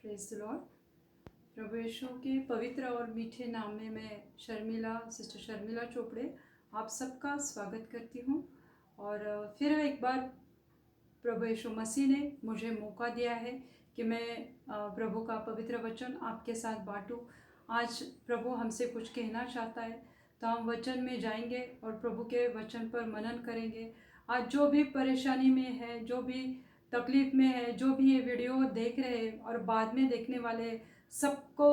Praise the lord. प्रभु यीशु के पवित्र और मीठे नाम में मैं सिस्टर शर्मिला चोपड़े आप सबका स्वागत करती हूँ। और फिर एक बार प्रभु यीशु मसीह ने मुझे मौका दिया है कि मैं प्रभु का पवित्र वचन आपके साथ बांटूं। आज प्रभु हमसे कुछ कहना चाहता है तो हम वचन में जाएंगे और प्रभु के वचन पर मनन करेंगे। आज जो भी परेशानी में है, जो भी तकलीफ में है, जो भी ये वीडियो देख रहे हैं और बाद में देखने वाले सबको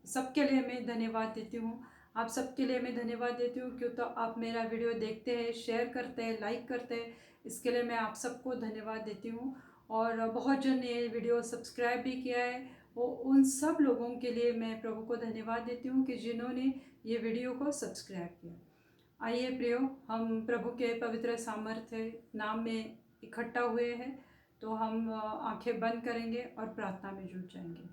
सबके लिए मैं धन्यवाद देती हूँ। आप सबके लिए मैं धन्यवाद देती हूँ क्यों तो आप मेरा वीडियो देखते हैं, शेयर करते हैं, लाइक करते हैं। इसके लिए मैं आप सबको धन्यवाद देती हूँ। और बहुत जन ने ये वीडियो सब्सक्राइब भी किया है, वो उन सब लोगों के लिए मैं प्रभु को धन्यवाद देती हूँ कि जिन्होंने ये वीडियो को सब्सक्राइब किया। आइए प्रियो, हम प्रभु के पवित्र सामर्थ्य नाम में इकट्ठा हुए हैं तो हम आंखें बंद करेंगे और प्रार्थना में जुट जाएंगे।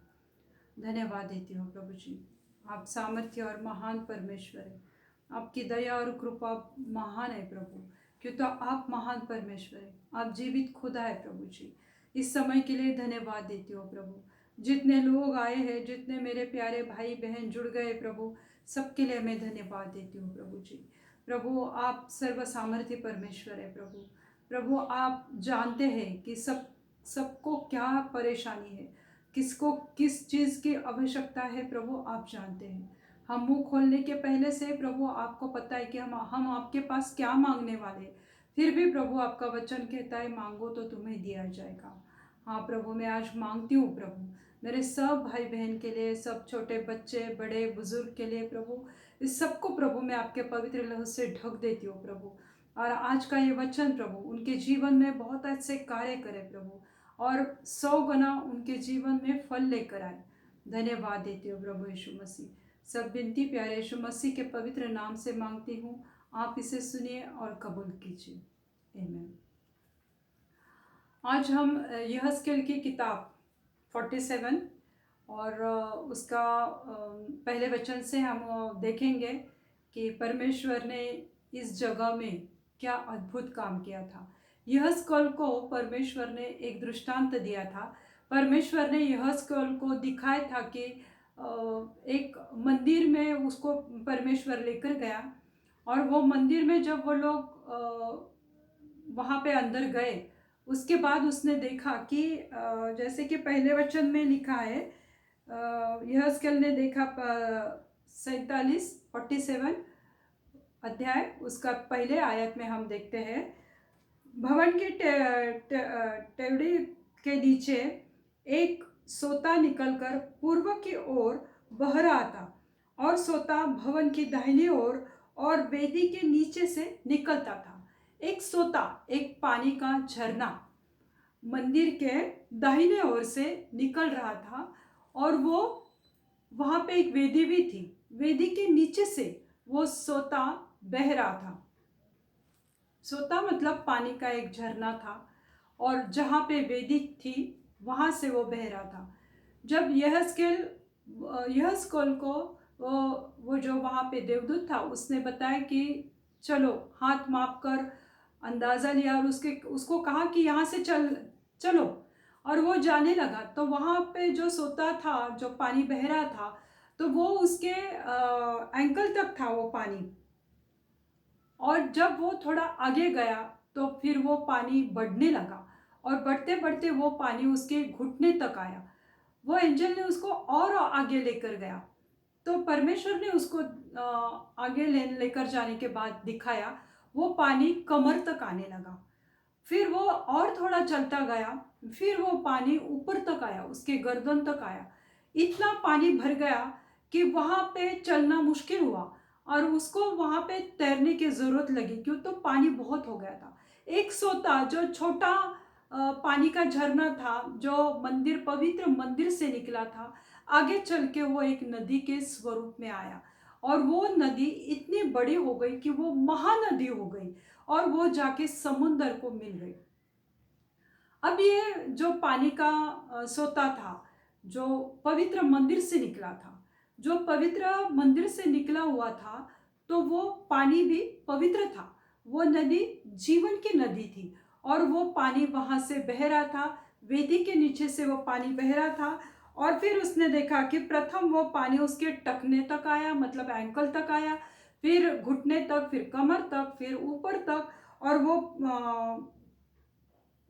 धन्यवाद देती हूँ प्रभु जी, आप सामर्थ्य और महान परमेश्वर है। आपकी दया और कृपा महान है प्रभु, क्यों तो आप महान परमेश्वर है, आप जीवित खुदा है प्रभु जी। इस समय के लिए धन्यवाद देती हूँ प्रभु। जितने लोग आए हैं, जितने मेरे प्यारे भाई बहन जुड़ गए प्रभु, सबके लिए मैं धन्यवाद देती हूँ प्रभु जी। प्रभु आप सर्व सामर्थ्य परमेश्वर है प्रभु। प्रभु आप जानते हैं कि सबको क्या परेशानी है, किसको किस चीज़ की आवश्यकता है प्रभु आप जानते हैं। हम मुंह खोलने के पहले से प्रभु आपको पता है कि हम आपके पास क्या मांगने वाले। फिर भी प्रभु आपका वचन कहता है मांगो तो तुम्हें दिया जाएगा। हाँ प्रभु, मैं आज मांगती हूँ प्रभु मेरे सब भाई बहन के लिए, सब छोटे बच्चे बड़े बुजुर्ग के लिए प्रभु, इस सबको प्रभु मैं आपके पवित्र लहू से ढक देती हूँ प्रभु। और आज का ये वचन प्रभु उनके जीवन में बहुत अच्छे कार्य करे प्रभु, और 100 गुना उनके जीवन में फल लेकर आए। धन्यवाद देती हूँ प्रभु यीशु मसीह। सब विनती प्यारे यीशु मसीह के पवित्र नाम से मांगती हूँ, आप इसे सुनिए और कबूल कीजिए। आमीन। आज हम यहेजकेल की किताब 47 और उसका पहले वचन से हम देखेंगे कि परमेश्वर ने इस जगह में क्या अद्भुत काम किया था। यहेजकेल को परमेश्वर ने एक दृष्टांत दिया था। परमेश्वर ने यहेजकेल को दिखाया था कि एक मंदिर में उसको परमेश्वर लेकर गया, और वो मंदिर में जब वो लोग वहाँ पे अंदर गए, उसके बाद उसने देखा कि जैसे कि पहले वचन में लिखा है, यहेजकेल ने देखा 47 अध्याय उसका पहले आयत में हम देखते हैं, भवन की टेवड़ी के नीचे एक सोता निकलकर पूर्व की ओर बह रहा था, और सोता भवन की दाहिनी ओर और वेदी के नीचे से निकलता था। एक सोता, एक पानी का झरना मंदिर के दाहिने ओर से निकल रहा था, और वो वहाँ पे एक वेदी भी थी। वेदी के नीचे से वो सोता बह रहा था। सोता मतलब पानी का एक झरना था, और जहाँ पे वेदी थी वहाँ से वो बह रहा था। जब यहेजकेल को वो जो वहाँ पे देवदूत था उसने बताया कि चलो, हाथ माप कर अंदाज़ा लिया और उसको कहा कि यहाँ से चलो, और वो जाने लगा। तो वहाँ पे जो सोता था, जो पानी बह रहा था, तो वो उसके एंकल तक था वो पानी, और जब वो थोड़ा आगे गया तो फिर वो पानी बढ़ने लगा, और बढ़ते बढ़ते वो पानी उसके घुटने तक आया। वो एंजल ने उसको और आगे लेकर गया, तो परमेश्वर ने उसको आगे लेकर जाने के बाद दिखाया वो पानी कमर तक आने लगा। फिर वो और थोड़ा चलता गया, फिर वो पानी ऊपर तक आया, उसके गर्दन तक आया। इतना पानी भर गया कि वहाँ पे चलना मुश्किल हुआ, और उसको वहाँ पे तैरने की ज़रूरत लगी, क्यों तो पानी बहुत हो गया था। एक सोता जो छोटा पानी का झरना था, जो पवित्र मंदिर से निकला था, आगे चल के वो एक नदी के स्वरूप में आया, और वो नदी इतनी बड़ी हो गई कि वो महानदी हो गई, और वो जाके समुद्र को मिल गई। अब ये जो पानी का सोता था, जो पवित्र मंदिर से निकला था, जो पवित्र मंदिर से निकला हुआ था, तो वो पानी भी पवित्र था। वो नदी जीवन की नदी थी, और वो पानी वहाँ से बह रहा था, वेदी के नीचे से वो पानी बह रहा था। और फिर उसने देखा कि प्रथम वो पानी उसके टखने तक आया, मतलब एंकल तक आया, फिर घुटने तक, फिर कमर तक, फिर ऊपर तक, और वो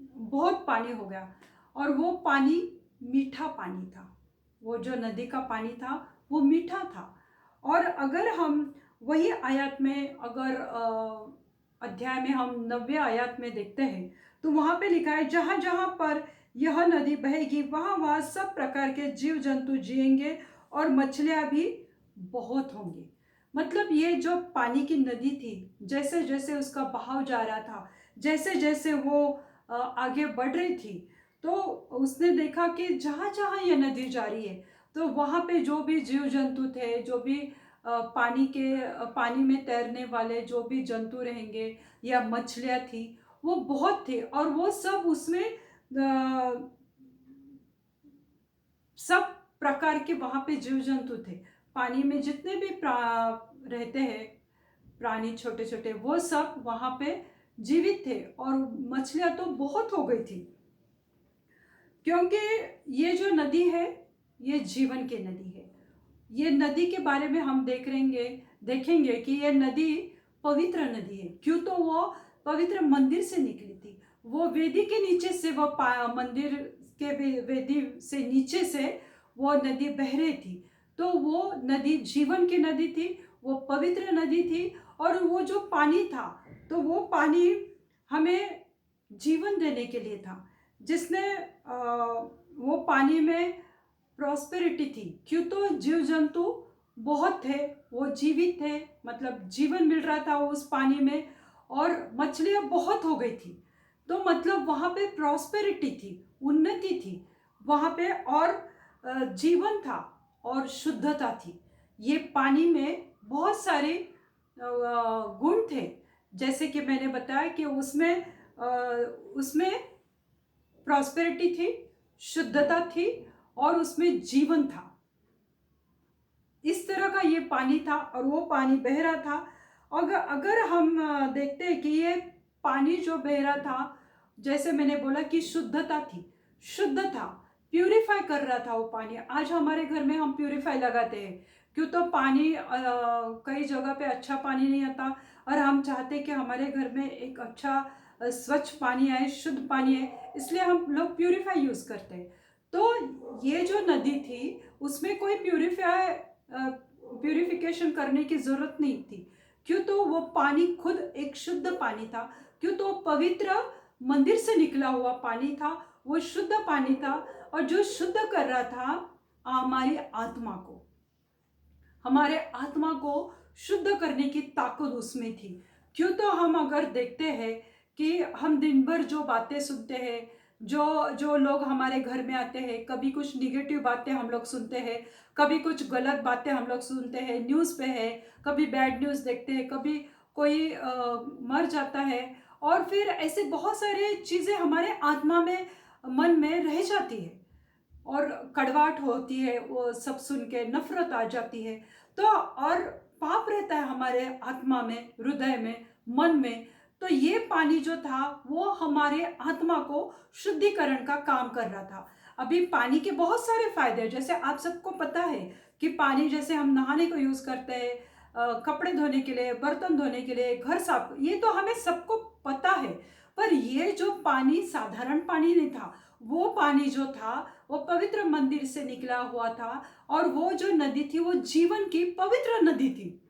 बहुत पानी हो गया। और वो पानी मीठा पानी था, वो जो नदी का पानी था वो मीठा था। और अगर हम वही आयत में, अगर अध्याय में हम 90 आयत में देखते हैं, तो वहाँ पे लिखा है, जहाँ जहाँ पर यह नदी बहेगी वहाँ वहाँ सब प्रकार के जीव जंतु जिएंगे और मछलियाँ भी बहुत होंगी। मतलब ये जो पानी की नदी थी, जैसे जैसे उसका बहाव जा रहा था, जैसे जैसे वो आगे बढ़ रही थी, तो उसने देखा कि जहाँ जहाँ ये नदी जा रही है, तो वहाँ पे जो भी जीव जंतु थे, जो भी पानी में तैरने वाले जो भी जंतु रहेंगे या मछलियाँ थी, वो बहुत थे। और वो सब उसमें सब प्रकार के वहाँ पे जीव जंतु थे। पानी में जितने भी रहते हैं प्राणी छोटे छोटे, वो सब वहाँ पे जीवित थे। और मछलियाँ तो बहुत हो गई थी, क्योंकि ये जो नदी है ये जीवन की नदी है। ये नदी के बारे में हम देखेंगे कि ये नदी पवित्र नदी है। क्यों? तो वो पवित्र मंदिर से निकली थी। वो वेदी के नीचे से, वो मंदिर के वेदी से नीचे से वो नदी बह रही थी। तो वो नदी जीवन की नदी थी, वो पवित्र नदी थी। और वो जो पानी था, तो वो पानी हमें जीवन देने के लिए था। जिसने वो पानी में प्रॉस्पेरिटी थी। क्यों? तो जीव जंतु बहुत थे, वो जीवित थे, मतलब जीवन मिल रहा था उस पानी में। और मछलियाँ बहुत हो गई थी, तो मतलब वहाँ पे प्रॉस्पेरिटी थी, उन्नति थी वहाँ पे। और जीवन था और शुद्धता थी। ये पानी में बहुत सारे गुण थे। जैसे कि मैंने बताया कि उसमें प्रॉस्पेरिटी थी, शुद्धता थी, और उसमें जीवन था। इस तरह का ये पानी था, और वो पानी बह रहा था। अगर हम देखते हैं कि ये पानी जो बह रहा था, जैसे मैंने बोला कि शुद्धता थी, शुद्ध था, प्यूरिफाई कर रहा था वो पानी। आज हमारे घर में हम प्यूरिफाई लगाते हैं। क्यों? तो पानी कई जगह पे अच्छा पानी नहीं आता, और हम चाहते हैं कि हमारे घर में एक अच्छा स्वच्छ पानी आए, शुद्ध पानी आए, इसलिए हम लोग प्यूरिफाई यूज़ करते हैं। तो ये जो नदी थी, उसमें कोई प्यूरिफिकेशन करने की जरूरत नहीं थी। क्यों? तो वो पानी खुद एक शुद्ध पानी था। क्यों? तो पवित्र मंदिर से निकला हुआ पानी था, वो शुद्ध पानी था। और जो शुद्ध कर रहा था हमारे आत्मा को शुद्ध करने की ताकत उसमें थी। क्यों? तो हम अगर देखते हैं कि हम दिन भर जो बातें सुनते हैं, जो जो लोग हमारे घर में आते हैं, कभी कुछ निगेटिव बातें हम लोग सुनते हैं, कभी कुछ गलत बातें हम लोग सुनते हैं, न्यूज़ पे है, कभी बैड न्यूज़ देखते हैं, कभी कोई मर जाता है, और फिर ऐसे बहुत सारे चीज़ें हमारे आत्मा में, मन में रह जाती है, और कड़वाहट होती है, वो सब सुन के नफरत आ जाती है। तो और पाप रहता है हमारे आत्मा में, हृदय में, मन में। तो ये पानी जो था वो हमारे आत्मा को शुद्धिकरण का काम कर रहा था। अभी पानी के बहुत सारे फायदे हैं, जैसे आप सबको पता है कि पानी जैसे हम नहाने को यूज करते हैं, कपड़े धोने के लिए, बर्तन धोने के लिए, घर साफ, ये तो हमें सबको पता है। पर ये जो पानी साधारण पानी नहीं था, वो पानी जो था वो पवित्र मंदिर से निकला हुआ था। और वो जो नदी थी वो जीवन की पवित्र नदी थी,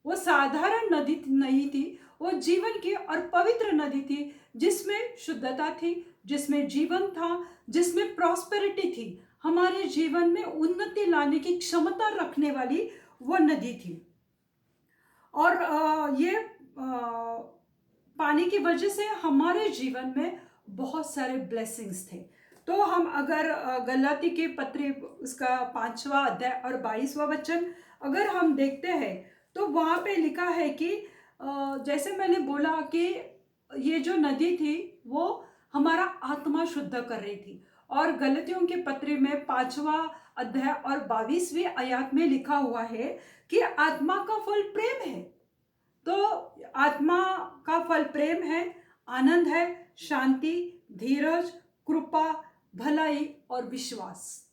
वो साधारण नदी नहीं थी, वो जीवन की और पवित्र नदी थी, जिसमें शुद्धता थी, जिसमें जीवन था, जिसमें प्रॉस्पेरिटी थी, हमारे जीवन में उन्नति लाने की क्षमता रखने वाली वो नदी थी। और ये पानी की वजह से हमारे जीवन में बहुत सारे ब्लेसिंग्स थे। तो हम अगर गलाती की पत्री उसका 5वां अध्याय और 22वां वचन अगर हम देखते हैं, तो वहाँ पे लिखा है कि जैसे मैंने बोला कि ये जो नदी थी वो हमारा आत्मा शुद्ध कर रही थी। और गलतियों के पत्री में 5वां अध्याय और 22वीं आयत में लिखा हुआ है कि आत्मा का फल प्रेम है। तो आत्मा का फल प्रेम है, आनंद है, शांति, धीरज, कृपा, भलाई और विश्वास।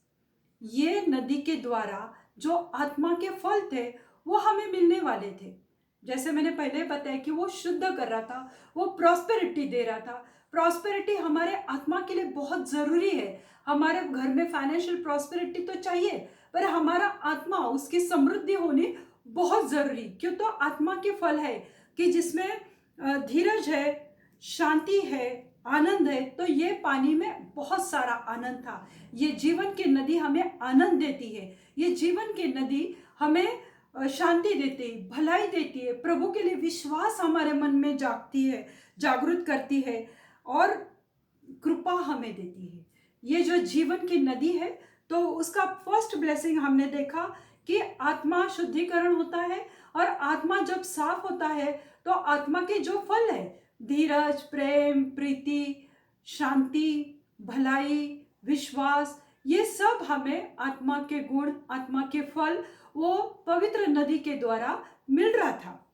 ये नदी के द्वारा जो आत्मा के फल थे वो हमें मिलने वाले थे। जैसे मैंने पहले बताया कि वो शुद्ध कर रहा था, वो प्रॉस्पेरिटी दे रहा था। प्रॉस्पेरिटी हमारे आत्मा के लिए बहुत ज़रूरी है। हमारे घर में फाइनेंशियल प्रॉस्पेरिटी तो चाहिए, पर हमारा आत्मा, उसकी समृद्धि होनी बहुत ज़रूरी। क्यों? तो आत्मा के फल है कि जिसमें धीरज है, शांति है, आनंद है। तो ये पानी में बहुत सारा आनंद था। ये जीवन की नदी हमें आनंद देती है। ये जीवन की नदी हमें शांति देती है, भलाई देती है, प्रभु के लिए विश्वास हमारे मन में जागती है, जागृत करती है और कृपा हमें देती है। ये जो जीवन की नदी है, तो उसका फर्स्ट ब्लेसिंग हमने देखा कि आत्मा शुद्धिकरण होता है, और आत्मा जब साफ होता है तो आत्मा के जो फल है, धीरज, प्रेम, प्रीति, शांति, भलाई, विश्वास, ये सब हमें आत्मा के गुण, आत्मा के फल वो पवित्र नदी के द्वारा मिल रहा था।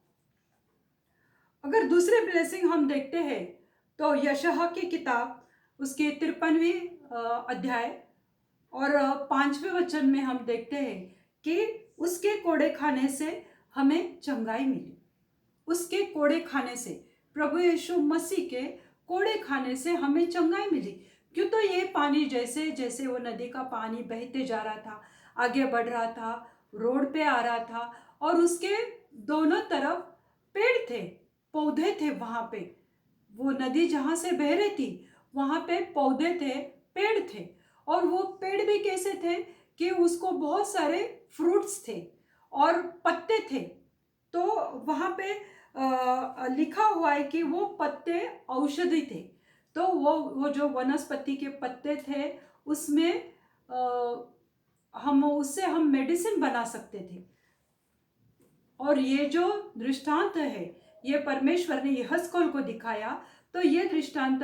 अगर दूसरे ब्लेसिंग हम देखते हैं तो यशायाह की किताब, उसके 53वें अध्याय और 5वें वचन में हम देखते हैं कि उसके कोड़े खाने से हमें चंगाई मिली। उसके कोड़े खाने से, प्रभु यीशु मसीह के कोड़े खाने से हमें चंगाई मिली। क्यों? तो ये पानी जैसे जैसे वो नदी का पानी बहते जा रहा था, आगे बढ़ रहा था, रोड पे आ रहा था, और उसके दोनों तरफ पेड़ थे, पौधे थे। वहाँ पे वो नदी जहाँ से बह रही थी वहाँ पे पौधे थे, पेड़ थे। और वो पेड़ भी कैसे थे कि उसको बहुत सारे फ्रूट्स थे और पत्ते थे। तो वहाँ पे लिखा हुआ है कि वो पत्ते औषधि थे। तो वो जो वनस्पति के पत्ते थे, उसमें हम मेडिसिन बना सकते थे। और ये जो दृष्टांत है, ये परमेश्वर ने यहोशू को दिखाया। तो ये दृष्टांत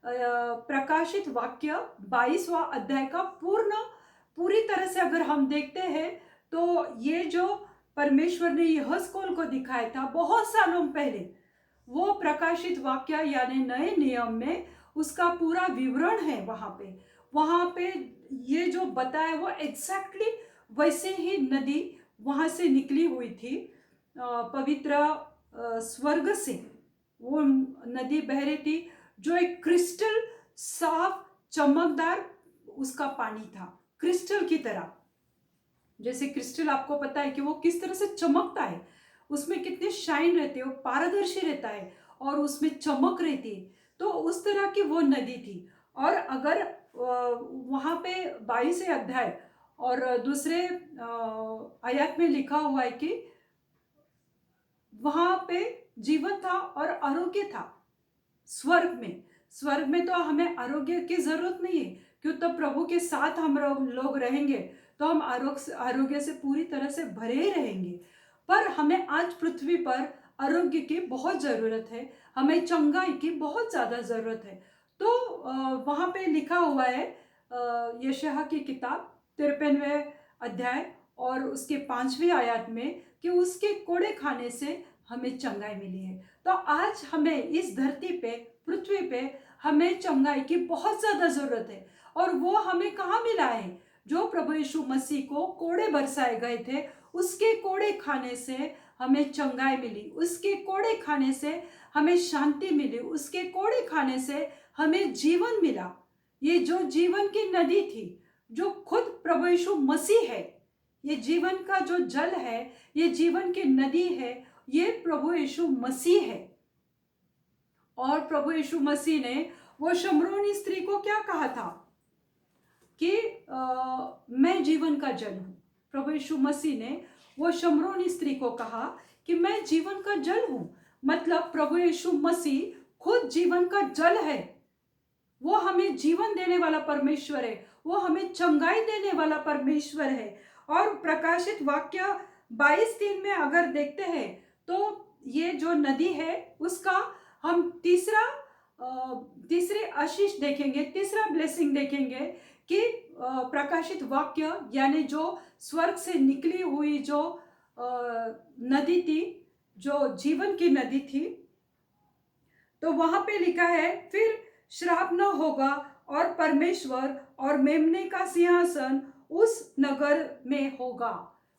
प्रकाशित वाक्य 22वां अध्याय का पूरी तरह से अगर हम देखते हैं, तो ये जो परमेश्वर ने यहोशू को दिखाया था बहुत सालों पहले, वो प्रकाशित वाक्य यानी नए नियम में उसका पूरा विवरण है। वहाँ पे ये जो बताया वो एग्जैक्टली वैसे ही नदी वहाँ से निकली हुई थी। पवित्र स्वर्ग से वो नदी बह रही थी, जो एक क्रिस्टल साफ चमकदार उसका पानी था, क्रिस्टल की तरह। जैसे क्रिस्टल आपको पता है कि वो किस तरह से चमकता है, उसमें कितने शाइन रहते हैं, वो पारदर्शी रहता है और उसमें चमक रहती है। तो उस तरह की वो नदी थी। और अगर वहाँ पे 22वें अध्याय और दूसरे आयत में लिखा हुआ है कि वहाँ पे जीवन था और आरोग्य था। स्वर्ग में तो हमें आरोग्य की जरूरत नहीं है, क्यों? तो प्रभु के साथ हम लोग रहेंगे तो हम आरोग्य से पूरी तरह से भरे ही रहेंगे। पर हमें आज पृथ्वी पर आरोग्य की बहुत ज़रूरत है, हमें चंगाई की बहुत ज़्यादा ज़रूरत है। तो वहाँ पे लिखा हुआ है यशायाह की किताब 53वें अध्याय और उसके 5वें आयत में कि उसके कोड़े खाने से हमें चंगाई मिली है। तो आज हमें इस धरती पे, पृथ्वी पे हमें चंगाई की बहुत ज़्यादा ज़रूरत है। और वो हमें कहाँ मिला है? जो प्रभु यीशु मसीह को कोड़े बरसाए गए थे, उसके कोड़े खाने से हमें चंगाई मिली, उसके कोड़े खाने से हमें शांति मिली, उसके कोड़े खाने से हमें जीवन मिला। ये जो जीवन की नदी थी, जो खुद प्रभु यीशु मसीह है, ये जीवन का जो जल है, ये जीवन की नदी है, ये प्रभु यीशु मसीह है। और प्रभु यीशु मसीह ने वो शमरोनी स्त्री को क्या कहा था कि मैं जीवन का जल हूं। प्रभु यीशु मसीह ने वो शमरोनी स्त्री को कहा कि मैं जीवन का जल हूं। मतलब प्रभु यीशु मसीह खुद जीवन का जल है। वो हमें जीवन देने वाला परमेश्वर है, वो हमें चंगाई देने वाला परमेश्वर है। और प्रकाशित वाक्य 22:3 में अगर देखते हैं तो ये जो नदी है उसका हम तीसरे आशीष देखेंगे, तीसरा ब्लेसिंग देखेंगे कि प्रकाशित वाक्य यानी जो स्वर्ग से निकली हुई जो नदी थी, जो जीवन की नदी थी, तो वहां पे लिखा है फिर श्राप न होगा और परमेश्वर और मेमने का सिंहासन उस नगर में होगा।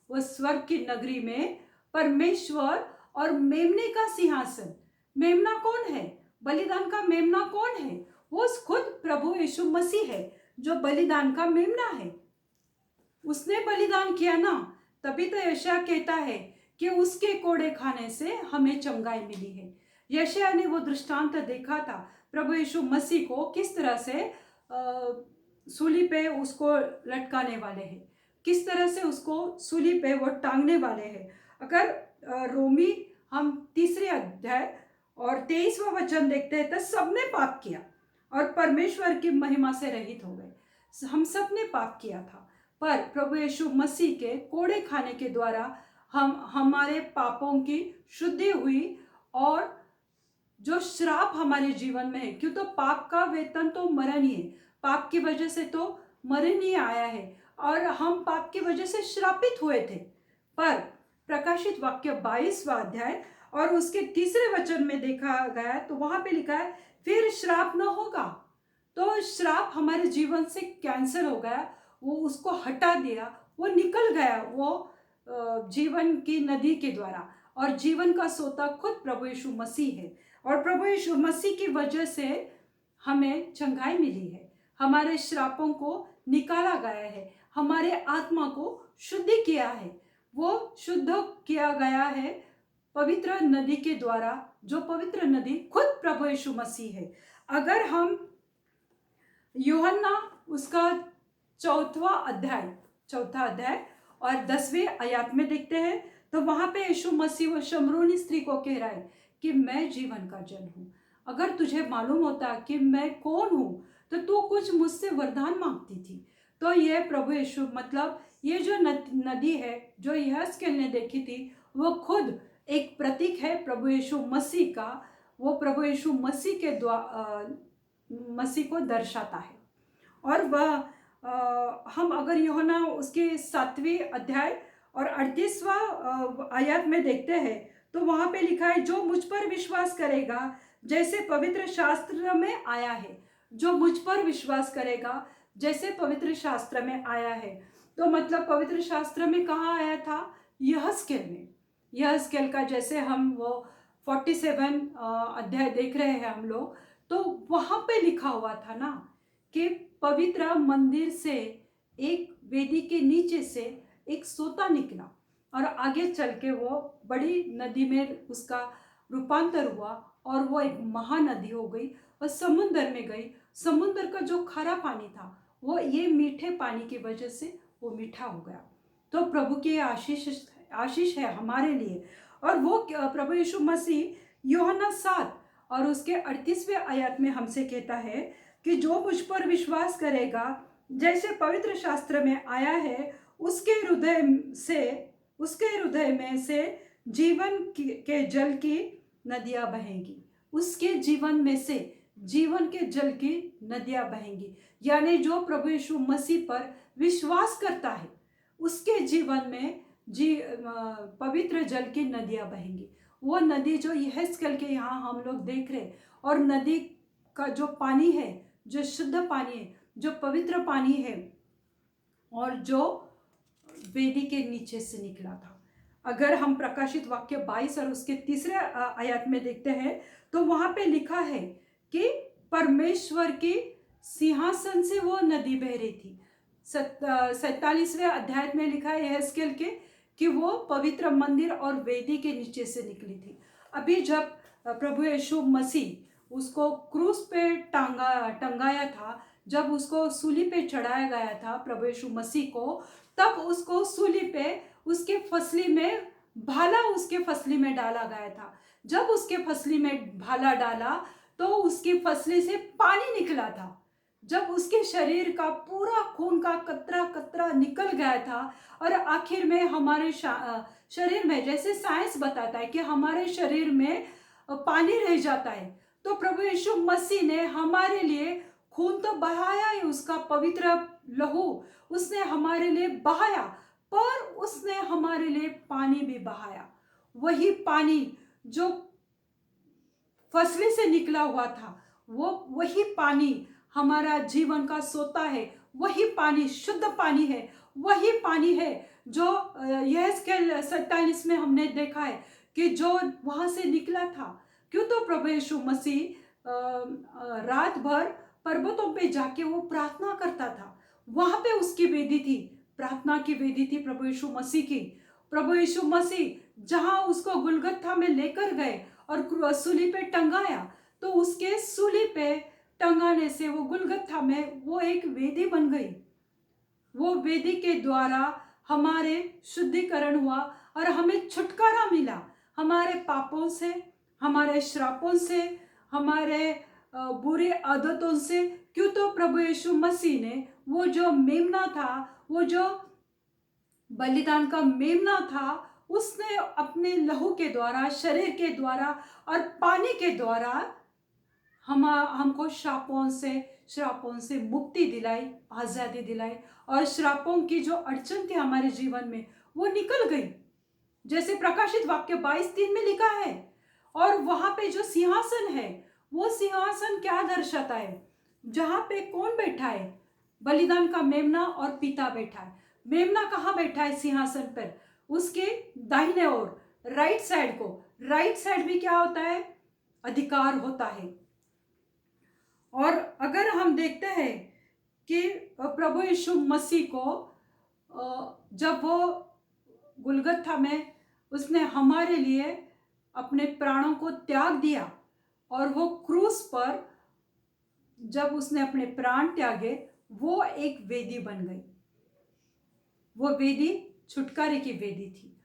वह स्वर्ग की नगरी में परमेश्वर और मेमने का सिंहासन। मेमना कौन है? बलिदान का मेमना कौन है? वो खुद प्रभु यीशु मसीह है जो बलिदान का मेमना है। उसने बलिदान किया ना, तभी तो यशायाह कहता है कि उसके कोड़े खाने से हमें चंगाई मिली है। यशायाह ने वो दृष्टांत देखा था प्रभु यीशु मसीह को किस तरह से सूली पे उसको लटकाने वाले हैं, किस तरह से उसको सूली पे वो टांगने वाले हैं। अगर रोमी हम 3 अध्याय और 23वां वचन देखते हैं तो सबने पाप किया और परमेश्वर की महिमा से रहित हो गए। हम सब ने पाप किया था, पर प्रभु यीशु मसीह के कोड़े खाने के द्वारा हमारे पापों की शुद्धि हुई और जो श्राप हमारे जीवन में है, क्यों तो पाप का वेतन तो मरण ही है। पाप की वजह से तो मरण ही आया है और हम पाप की वजह से श्रापित हुए थे। पर प्रकाशित वाक्य 22वां अध्याय और उसके 3 वचन में देखा गया तो वहां पे लिखा है फिर श्राप न होगा। तो श्राप हमारे जीवन से कैंसिल हो गया, वो उसको हटा दिया, वो निकल गया वो जीवन की नदी के द्वारा। और जीवन का सोता खुद प्रभु यीशु मसीह है और प्रभु यीशु मसीह की वजह से हमें चंगाई मिली है। हमारे श्रापों को निकाला गया है, हमारे आत्मा को शुद्धि किया है। वो शुद्ध किया गया है पवित्र नदी के द्वारा, जो पवित्र नदी खुद प्रभु यीशु मसीह है। अगर हम यूहन्ना उसका चौथा अध्याय और 10वें आयत में देखते हैं तो वहां पे यीशु मसीह वो शमरूनी स्त्री को कह रहा है कि मैं जीवन का जल हूं। अगर तुझे मालूम होता कि मैं कौन हूं तो तू कुछ मुझसे वरदान मांगती थी। तो ये प्रभु यीशु मतलब ये जो नदी है जो यहेजकेल ने देखी थी वो खुद एक प्रतीक है प्रभु यीशु मसीह का। वो प्रभु यीशु मसीह के मसीह को दर्शाता है। और वह हम अगर यूहन्ना उसके 7वें अध्याय और 38वां आयत में देखते हैं तो वहां पे लिखा है जो मुझ पर विश्वास करेगा जैसे पवित्र शास्त्र में आया है। जो मुझ पर विश्वास करेगा जैसे पवित्र शास्त्र में आया है। तो मतलब पवित्र शास्त्र में कहाँ आया था? यहेजकेल में। यहेजकेल का जैसे हम वो 47 अध्याय देख रहे हैं हम लोग, तो वहां पे लिखा हुआ था ना कि पवित्र मंदिर से एक वेदी के नीचे से एक सोता निकला और आगे चल के वो बड़ी नदी में उसका रूपांतर हुआ और वो एक महानदी हो गई और समुद्र में गई। समुद्र का जो खारा पानी था वो मीठे पानी की वजह से वो मीठा हो गया। तो प्रभु की आशीष है हमारे लिए। और वो प्रभु यीशु मसीह यूहन्ना 7 और उसके 38वें आयत में हमसे कहता है कि जो मुझ पर विश्वास करेगा जैसे पवित्र शास्त्र में आया है उसके हृदय में से जीवन के जल की नदियां बहेंगी। उसके जीवन में से जीवन के जल की नदियां बहेंगी। यानी जो प्रभु यीशु मसीह पर विश्वास करता है उसके जीवन में पवित्र जल की नदियां बहेंगी। वो नदी जो यहेजकेल के यहाँ हम लोग देख रहे, और नदी का जो पानी है, जो शुद्ध पानी है, जो पवित्र पानी है और जो वेदी के नीचे से निकला था। अगर हम प्रकाशित वाक्य 22 और उसके 3 आयत में देखते हैं तो वहां पे लिखा है कि परमेश्वर के सिंहासन से वो नदी बह रही थी। 47वें अध्याय में लिखा है यहेजकेल के कि वो पवित्र मंदिर और वेदी के नीचे से निकली थी। अभी जब प्रभु यीशु मसीह उसको क्रूस पे टंगाया था, जब उसको सूली पे चढ़ाया गया था प्रभु यीशु मसीह को, तब उसको सूली पे उसके फसली में डाला गया था। जब उसके फसली में भाला डाला तो उसकी फसली से पानी निकला था। जब उसके शरीर का पूरा खून का कतरा कतरा निकल गया था और आखिर में हमारे शरीर में, जैसे साइंस बताता है कि हमारे शरीर में पानी रह जाता है, तो प्रभु यीशु मसीह ने हमारे लिए खून तो बहाया ही, उसका पवित्र लहू उसने हमारे लिए बहाया, पर उसने हमारे लिए पानी भी बहाया। वही पानी जो फसली से निकला हुआ था, वही पानी हमारा जीवन का सोता है, वही पानी शुद्ध पानी है, वही पानी है जो यहेजकेल 47 में हमने देखा है कि जो वहाँ से निकला था। क्यों? तो प्रभु यीशु मसीह रात भर पर्वतों पे जाके वो प्रार्थना करता था। वहाँ पे उसकी वेदी थी, प्रार्थना की वेदी थी प्रभु यीशु मसीह की। प्रभु यीशु मसीह जहाँ उसको गुलगुथा में लेकर गए और सूली पे टंगाया, तो उसके सूली पे टंगाने से वो गुलगुथा में वो एक वेदी बन गई। वो वेदी के द्वारा हमारे शुद्धिकरण हुआ और हमें छुटकारा मिला हमारे पापों से, हमारे श्रापों से, हमारे बुरे आदतों से। क्यों? तो प्रभु यीशु मसीह ने वो जो मेमना था, वो जो बलिदान का मेमना था, उसने अपने लहू के द्वारा, शरीर के द्वारा और पानी के द्वारा हमको श्रापों से मुक्ति दिलाई, आज़ादी दिलाई। और श्रापों की जो अड़चन थी हमारे जीवन में, वो निकल गई, जैसे प्रकाशित वाक्य 22:3 में लिखा है। और वहां पे जो सिंहासन है, वो सिंहासन क्या दर्शाता है? जहां पे कौन बैठा है? बलिदान का मेमना और पिता बैठा है। मेमना कहाँ बैठा है सिंहासन पर? उसके दाहिने ओर, राइट साइड को। राइट साइड भी क्या होता है? अधिकार होता है। और अगर हम देखते हैं कि प्रभु यीशु मसीह को जब वो गुलगुथा में उसने हमारे लिए अपने प्राणों को त्याग दिया, और वो क्रूस पर जब उसने अपने प्राण त्यागे, वो एक वेदी बन गई। वो वेदी छुटकारे की वेदी थी।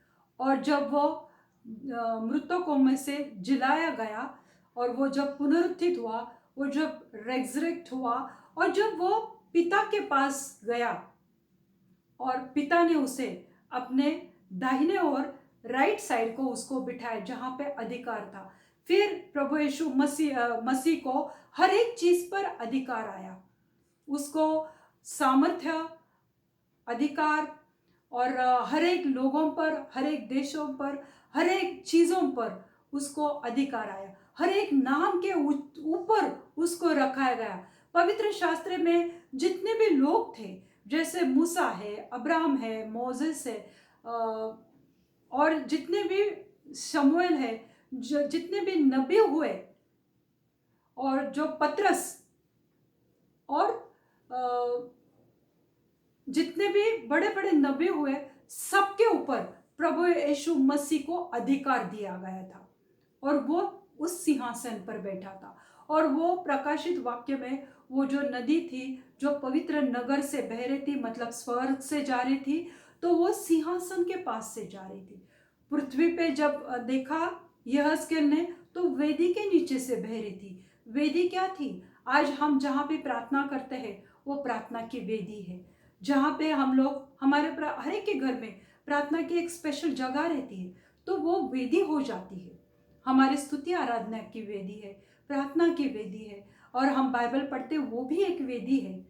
और जब वो मृतकों में से जिलाया गया, और वो जब पुनरुत्थित हुआ, वो जब रेजरेक्ट हुआ, और जब वो पिता के पास गया और पिता ने उसे अपने दाहिने ओर राइट साइड को उसको बिठाया जहाँ पे अधिकार था। फिर प्रभु यीशु मसीह को हर एक चीज पर अधिकार आया। उसको सामर्थ्य, अधिकार, और हर एक लोगों पर, हर एक देशों पर, हर एक चीजों पर उसको अधिकार आया। हर एक नाम के ऊपर उसको रखा गया। पवित्र शास्त्र में जितने भी लोग थे, जैसे मूसा है, अब्राहम है, मोसेस है, और जितने भी शमूएल है, जितने भी नबी हुए, और जो पतरस, और जितने भी बड़े बड़े नबी हुए, सबके ऊपर प्रभु यीशु मसीह को अधिकार दिया गया था। और वो उस सिंहासन पर बैठा था। और वो प्रकाशित वाक्य में वो जो नदी थी, जो पवित्र नगर से बह रही थी, मतलब स्वर्ग से जा रही थी, तो वो सिंहासन के पास से जा रही थी। पृथ्वी पे जब देखा यहेजकेल ने, तो वेदी के नीचे से बह रही थी। वेदी क्या थी? आज हम जहाँ पे प्रार्थना करते हैं, वो प्रार्थना की वेदी है, जहाँ पे हम लोग, हमारे हर एक के घर में प्रार्थना की एक स्पेशल जगह रहती है, तो वो वेदी हो जाती है। हमारी स्तुति आराधना की वेदी है, प्रार्थना की वेदी है, और हम बाइबल पढ़ते, वो भी एक वेदी है।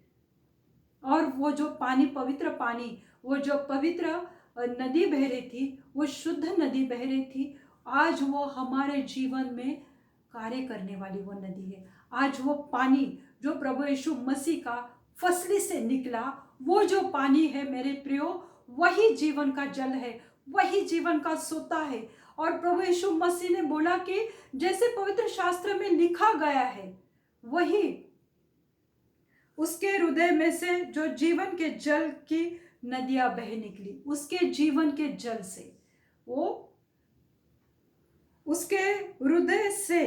और वो जो पानी, पवित्र पानी, वो जो पवित्र नदी बह रही थी, वो शुद्ध नदी बह रही थी, आज वो हमारे जीवन में कार्य करने वाली वो नदी है। आज वो पानी जो प्रभु यीशु मसीह का फसली से निकला, वो जो पानी है मेरे प्रियो, वही जीवन का जल है, वही जीवन का सोता है। और प्रभु यीशु मसीह ने बोला कि जैसे पवित्र शास्त्र में लिखा गया है, वही उसके हृदय में से जो जीवन के जल की नदियां बह निकली, उसके जीवन के जल से, वो उसके हृदय से।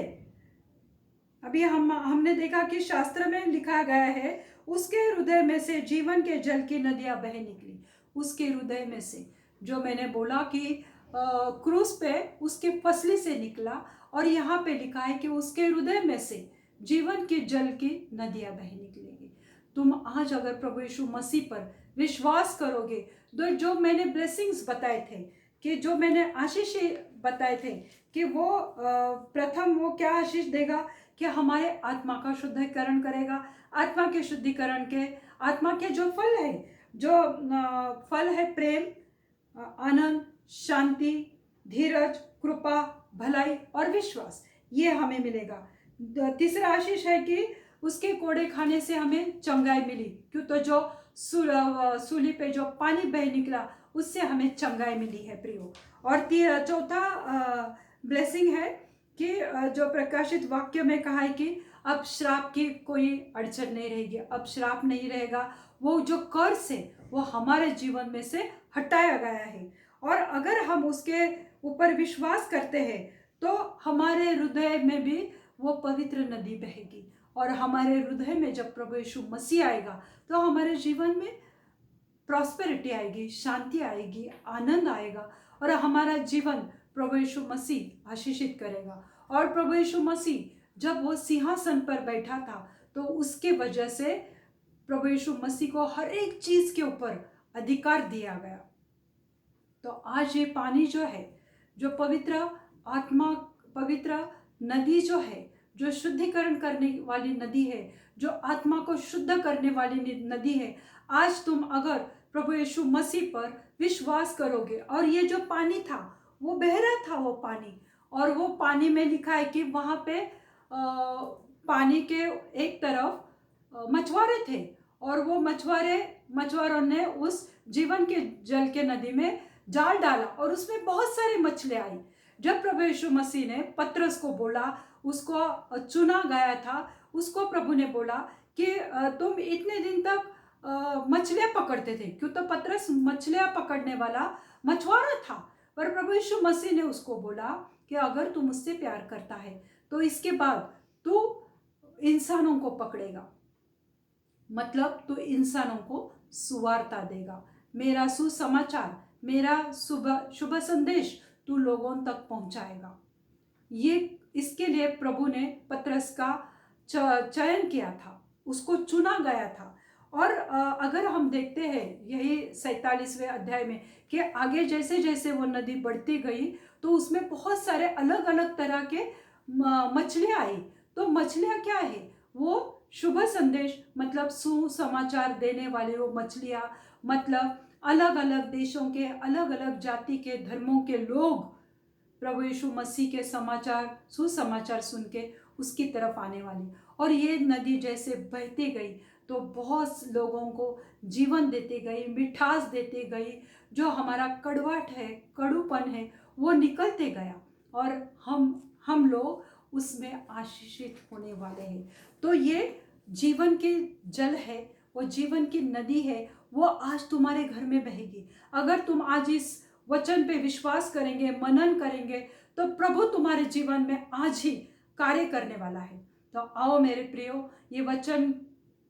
अभी हमने देखा कि शास्त्र में लिखा गया है, उसके हृदय में से जीवन के जल की नदियां बह निकली। उसके हृदय में से, जो मैंने बोला कि क्रूस पे उसके फसली से निकला, और यहाँ पे लिखा है कि उसके हृदय में से जीवन के जल की नदियां बह निकलेगी। तुम आज अगर प्रभु यीशु मसीह पर विश्वास करोगे, तो जो मैंने ब्लेसिंग्स बताए थे, कि जो मैंने आशीष बताए थे, कि वो प्रथम वो क्या आशीष देगा, कि हमारे आत्मा का शुद्धिकरण करेगा। आत्मा के शुद्धिकरण के, आत्मा के जो फल है, जो फल है प्रेम, आनंद, शांति, धीरज, कृपा, भलाई और विश्वास, ये हमें मिलेगा। तीसरा आशीष है कि उसके कोड़े खाने से हमें चंगाई मिली। क्यों? तो जो सूली पे जो पानी बह निकला उससे हमें चंगाई मिली है प्रियो। और चौथा ब्लेसिंग है कि जो प्रकाशित वाक्य में कहा है कि अब श्राप की कोई अड़चन नहीं रहेगी, अब श्राप नहीं रहेगा। वो जो कर्स है वो हमारे जीवन में से हटाया गया है। और अगर हम उसके ऊपर विश्वास करते हैं तो हमारे हृदय में भी वो पवित्र नदी बहेगी। और हमारे हृदय में जब प्रभु यीशु मसीह आएगा तो हमारे जीवन में प्रॉस्पेरिटी आएगी, शांति आएगी, आनंद आएगा और हमारा जीवन प्रभु यीशु मसीह आशीषित करेगा। और प्रभु यीशु मसीह जब वो सिंहासन पर बैठा था तो उसके वजह से प्रभु यीशु मसीह को हर एक चीज के ऊपर अधिकार दिया गया। तो आज ये पानी जो है, जो पवित्र आत्मा, पवित्र नदी जो है, जो शुद्धिकरण करने वाली नदी है, जो आत्मा को शुद्ध करने वाली नदी है, आज तुम अगर प्रभु यीशु मसीह पर विश्वास करोगे और ये जो पानी था वो बह रहा था वो पानी, और वो पानी में लिखा है कि वहाँ पे पानी के एक तरफ मछुआरे थे और वो मछुआरों ने उस जीवन के जल के नदी में जाल डाला और उसमें बहुत सारी मछलियां आई। जब प्रभु यीशु मसीह ने पतरस को बोला, उसको चुना गया था, उसको प्रभु ने बोला कि तुम इतने दिन तक मछलियां पकड़ते थे, क्यों? तो पतरस मछलियां पकड़ने वाला मछुआरा था। पर प्रभु यीशु मसीह ने उसको बोला कि अगर तू मुझसे प्यार करता है तो इसके बाद तू इंसानों को पकड़ेगा, मतलब तू इंसानों को सुवार्ता देगा, मेरा सुसमाचार, मेरा शुभ संदेश तू लोगों तक पहुंचाएगा। ये इसके लिए प्रभु ने पतरस का चयन किया था, उसको चुना गया था। और अगर हम देखते हैं यही 47वें अध्याय में कि आगे जैसे जैसे वो नदी बढ़ती गई तो उसमें बहुत सारे अलग अलग तरह के मछलियां आई। तो मछलियां क्या है? वो शुभ संदेश, मतलब सुसमाचार देने वाले वो मछलियां, मतलब अलग अलग देशों के, अलग अलग जाति के, धर्मों के लोग प्रभु यीशु मसीह के समाचार, सुसमाचार सुन के उसकी तरफ आने वाली। और ये नदी जैसे बहती गई तो बहुत लोगों को जीवन देती गई, मिठास देती गई, जो हमारा कड़वाहट है, कड़ूपन है, वो निकलते गया और हम लोग उसमें आशीषित होने वाले हैं। तो ये जीवन के जल है, वो जीवन की नदी है, वो आज तुम्हारे घर में बहेगी। अगर तुम आज इस वचन पे विश्वास करेंगे, मनन करेंगे, तो प्रभु तुम्हारे जीवन में आज ही कार्य करने वाला है। तो आओ मेरे प्रियो, ये वचन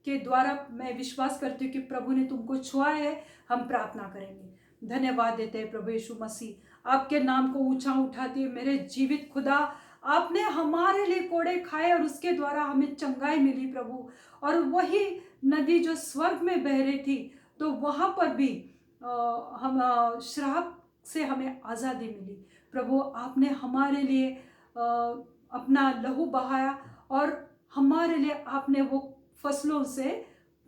के द्वारा मैं विश्वास करती हूँ कि प्रभु ने तुमको छुआ है। हम प्रार्थना करेंगे। धन्यवाद देते हैं प्रभु यीशु मसीह, आपके नाम को ऊंचा उठाती है। मेरे जीवित खुदा, आपने हमारे लिए कोड़े खाए और उसके द्वारा हमें चंगाई मिली प्रभु। और वही नदी जो स्वर्ग में बह रही थी, तो वहाँ पर भी हम श्राप से हमें आज़ादी मिली प्रभु। आपने हमारे लिए अपना लहू बहाया और हमारे लिए आपने वो फसलों से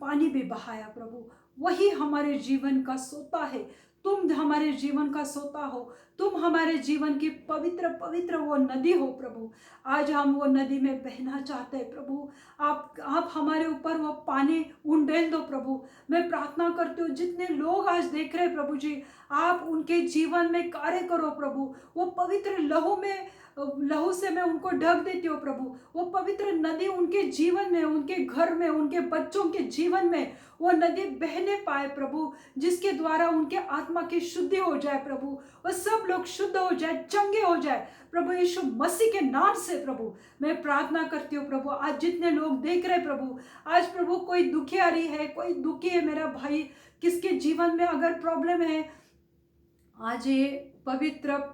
पानी भी बहाया प्रभु। वही हमारे जीवन का सोता है, तुम हमारे जीवन का सोता हो, तुम हमारे जीवन की पवित्र पवित्र वो नदी हो प्रभु। आज हम वो नदी में बहना चाहते हैं प्रभु। आप हमारे ऊपर वो पानी उंडेल दो प्रभु। मैं प्रार्थना करती हूँ जितने लोग आज देख रहे हैं प्रभु जी, आप उनके जीवन में कार्य करो प्रभु। वो पवित्र लहू से मैं उनको ढक देती हूँ प्रभु। वो पवित्र नदी उनके जीवन में, उनके घर में, उनके बच्चों के जीवन में वो नदी बहने पाए प्रभु, जिसके द्वारा उनके आत्मा की शुद्धि हो जाए प्रभु। वो सब लोग शुद्ध हो जाए, चंगे हो जाए प्रभु यीशु मसीह के नाम से प्रभु। मैं प्रार्थना करती हूँ प्रभु, आज जितने लोग देख रहे प्रभु, आज प्रभु कोई दुखियारी है, कोई दुखी है मेरा भाई, किसके जीवन में अगर प्रॉब्लम है, आज ये पवित्र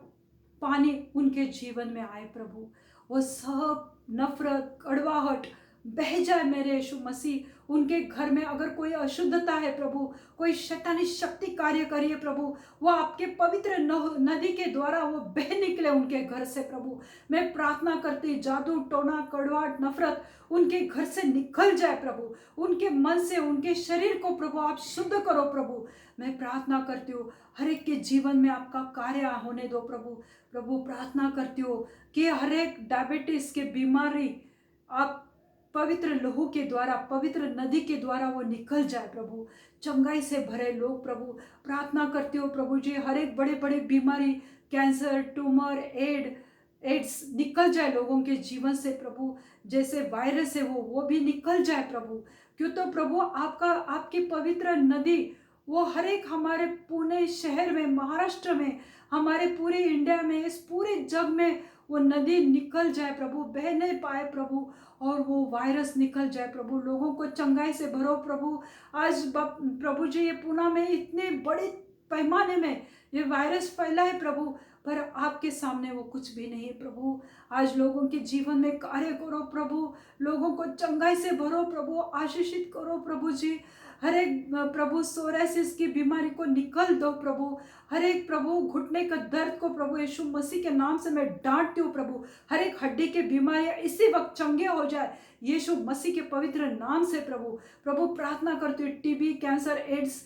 पानी उनके जीवन में आए प्रभु। वो सब नफरत, कड़वाहट बह जाए मेरे यीशु मसीह। उनके घर में अगर कोई अशुद्धता है प्रभु, कोई शैतानी शक्ति कार्य करिए प्रभु, वो आपके पवित्र नदी के द्वारा वो बह निकले उनके घर से प्रभु। मैं प्रार्थना करती, जादू टोना कड़वाहट नफरत उनके घर से निकल जाए प्रभु। उनके मन से, उनके शरीर को प्रभु आप शुद्ध करो प्रभु। मैं प्रार्थना करती हूँ हर एक के जीवन में आपका कार्य होने दो प्रभु। प्रभु प्रार्थना करती हूँ कि हर एक डायबिटीज के बीमारी आप पवित्र लहू के द्वारा, पवित्र नदी के द्वारा वो निकल जाए प्रभु। चंगाई से भरे लोग प्रभु, प्रार्थना करते हो प्रभु जी, हर एक बड़े बड़े बीमारी, कैंसर, ट्यूमर, एड्स निकल जाए लोगों के जीवन से प्रभु। जैसे वायरस है वो भी निकल जाए प्रभु। क्यों तो प्रभु आपकी पवित्र नदी वो हर एक हमारे पुणे शहर में, महाराष्ट्र में, हमारे पूरे इंडिया में, इस पूरे जग में वो नदी निकल जाए प्रभु, बह नहीं पाए प्रभु, और वो वायरस निकल जाए प्रभु। लोगों को चंगाई से भरो प्रभु। आज प्रभु जी ये पुणे में इतने बड़े पैमाने में ये वायरस फैला है प्रभु, पर आपके सामने वो कुछ भी नहीं है प्रभु। आज लोगों के जीवन में कार्य करो प्रभु, लोगों को चंगाई से भरो प्रभु, आशीषित करो प्रभु जी। हर एक प्रभु सोरासिस की बीमारी को निकल दो प्रभु। हर एक प्रभु घुटने का दर्द को प्रभु यीशु मसीह के नाम से मैं डांटती हूँ प्रभु। हर एक हड्डी के बीमारियां इसी वक्त चंगे हो जाए यीशु मसीह के पवित्र नाम से प्रभु। प्रभु प्रार्थना करती हूँ टीबी, कैंसर, एड्स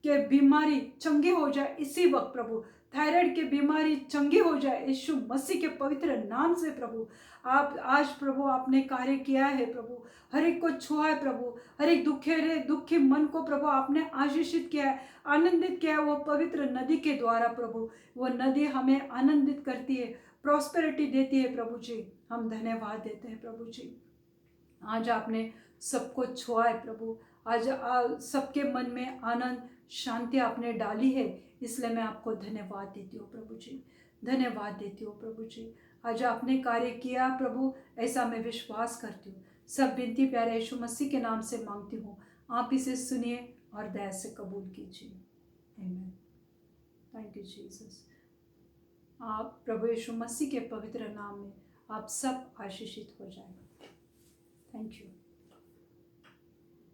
के बीमारी चंगे हो जाए इसी वक्त प्रभु। थायराइड की बीमारी चंगी हो जाए यीशु मसीह के पवित्र नाम से प्रभु। आप आज प्रभु आपने कार्य किया है प्रभु, हर एक को छुआ है प्रभु। हर एक दुखी मन को प्रभु आपने आशीषित किया है, आनंदित किया है वो पवित्र नदी के द्वारा प्रभु। वो नदी हमें आनंदित करती है, प्रॉस्पेरिटी देती है प्रभु जी। हम धन्यवाद देते हैं प्रभु जी। आज आपने सबको छुआ है प्रभु। आज सबके मन में आनंद, शांति आपने डाली है, इसलिए मैं आपको धन्यवाद देती हूँ प्रभु जी, धन्यवाद देती हूँ प्रभु जी। आज आपने कार्य किया प्रभु, ऐसा मैं विश्वास करती हूँ। सब विनती प्यारे यीशु मसीह के नाम से मांगती हूँ, आप इसे सुनिए और दया से कबूल कीजिए। आमीन। Thank you Jesus. आप प्रभु यीशु मसीह के पवित्र नाम में आप सब आशीषित हो जाए। Thank you.